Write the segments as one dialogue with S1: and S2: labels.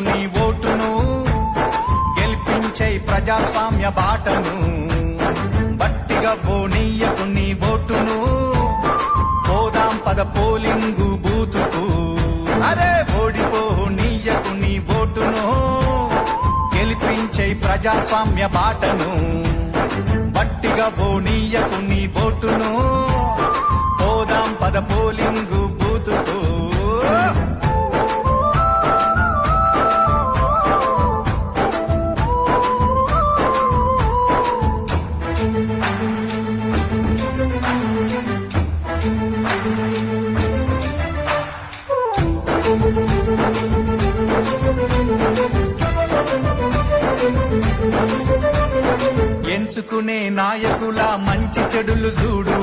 S1: నీ ఓటును గెలిపించే ప్రజాస్వామ్య బాటను బట్టిగా పోనీయకు నీ ఓటును పోదాం పద పోలింగు బూతుకు అరే ఓడిపోనీయకు నీ ఓటును గెలిపించే ప్రజాస్వామ్య బాటను బట్టిగా పోనీయకు నీ ఓటును పోదాం పద పోలింగు బూతుకు ఎంచుకునే నాయకుల మంచి చెడులు చూడు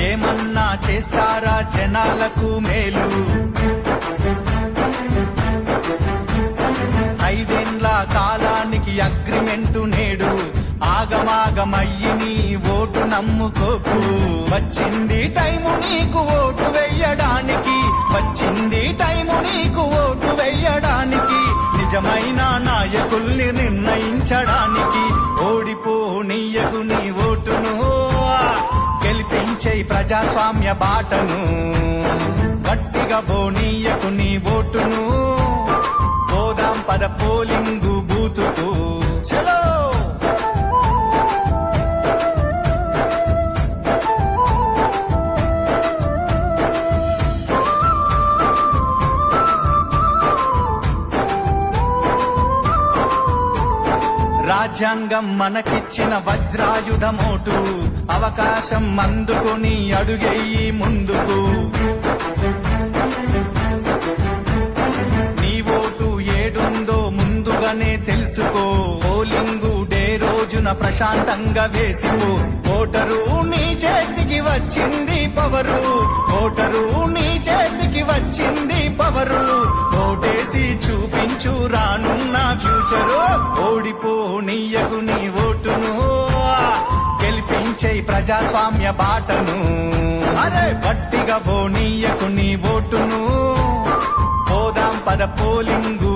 S1: ఏమన్నా చేస్తారా జనాలకు మేలు 5 ఏళ్ల కాలానికి అగ్రిమెంటు నేడు ఆగమాగమయ్యి నీ ఓటు నమ్ముకోకు వచ్చింది టైము నీకు ఓటు వెయ్యడానికి వచ్చింది టైము నీకు ఓటు వెయ్యడానికి నిజమైన నాయకుల్ని నిర్ణయించడానికి ఓడిపోనీయకు నీ ఓటును గెలిపించే ప్రజాస్వామ్య బాటను గట్టిగా పోనీయకు నీ ఓటును పోదాం పద పోలింగు బూతుకు చలో రాజ్యాంగం మనకిచ్చిన వజ్రాయుధమోటు అవకాశం అందుకుని అడుగెయ్యి ముందుకు నీ ఓటు ఏడుందో ముందుగానే తెలుసుకో పోలింగు డే రోజున ప్రశాంతంగా వేసిపో ఓటరు నీ చేతికి వచ్చింది పవరు ఓటరు నీ చేతికి వచ్చింది పవరు ఓటేసి చూపించు రానున్న ఫ్యూచరు ఓడిపోనీయకు నీ ఓటును గెలిపించే ప్రజాస్వామ్య బాటను అరే గట్టిగా పోనీయకు నీ ఓటును పోదాం పద పోలింగు